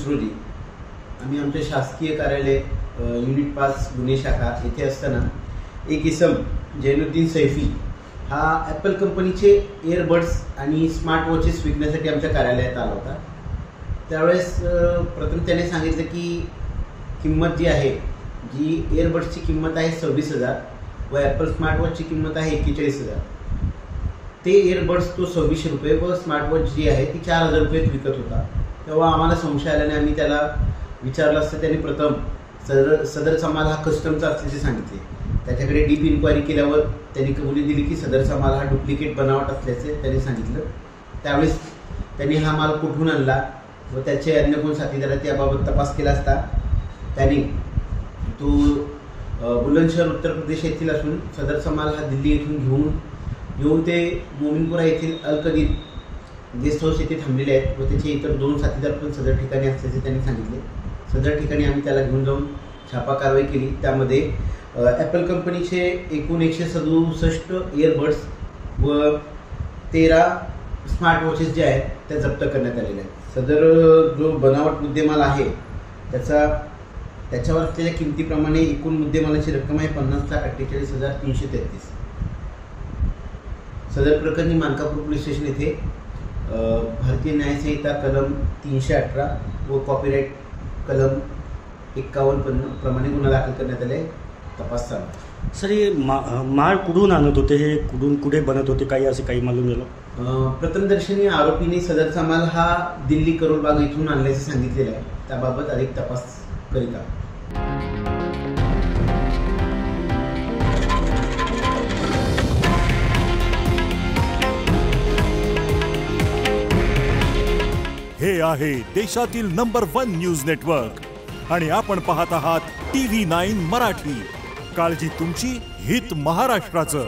रोजी आम्ही आमच्या शासकीय कार्यालय युनिट 5 गुन्हे शाखा येथे असताना एक इसम जैनुद्दीन सैफी हा ॲपल कंपनीचे इयरबड्स आणि स्मार्ट वॉचेस विकण्यासाठी आमच्या कार्यालयात आला होता। त्यावेळेस प्रथम त्याने सांगितलं की किंमत जी आहे, जी इयरबड्सची किंमत आहे 26,000 व ॲपल स्मार्ट वॉचची किंमत आहे 41,000। ते इयरबड्स तो 2600 रुपये व स्मार्ट वॉच जी आहे ती 4,000 रुपयात विकत होता। तेव्हा आम्हाला संशय आल्याने आम्ही त्याला विचारलं असता त्याने प्रथम सदरचा माल हा कस्टमचा असल्याचे सांगितले। त्याच्याकडे डीप इन्क्वायरी केल्यावर त्यांनी कबुली दिली की सदरचा माल हा डुप्लिकेट बनावट असल्याचे त्यांनी सांगितलं। त्यावेळेस त्यांनी हा माल कुठून आणला व त्याचे अन्य कोण साथीदार त्याबाबत तपास केला असता त्यांनी तो बुलंदशहर उत्तर प्रदेश येथील असून सदरचा माल हा दिल्ली येथून घेऊन ते मोमिनपुरा येथील अल-कदीर गेस्ट हाऊस येथे थांबलेले आहेत व त्याचे इतर 2 साथीदार पण सदर ठिकाणी असल्याचे त्यांनी सांगितले। सदर ठिकाणी आम्ही त्याला घेऊन जाऊन छापा कारवाई केली। त्यामध्ये ॲपल कंपनीचे एकूण 167 इयरबड्स व 13 स्मार्ट वॉचेस जे आहेत त्या जप्त करण्यात आलेल्या आहेत। सदर जो बनावट मुद्देमाल आहे त्याच्यावर असलेल्या किमतीप्रमाणे एकूण मुद्देमालाची रक्कम आहे 50,48,333। सदर प्रकरणी मानकापूर पोलीस स्टेशन येथे भारतीय न्यायसंहिता कलम 318 व कॉपीराईट कलम 51 प्रमाणे गुन्हा दाखल करण्यात आले। तपास चालू। सर, हे माळ कुठून आणत होते, हे कुठे बनत होते, काही मालूम झालं? प्रथमदर्शनी आरोपीने सदरचा माल हा दिल्ली करोलबाग इथून आणल्याचे सांगितलेलं आहे। त्याबाबत अधिक तपास करीत आहोत। हे आहे देशातील नंबर 1 न्यूज नेटवर्क आणि आपण पाहत आहात TV9 मराठी। काळजी तुमची, हित महाराष्ट्राचं।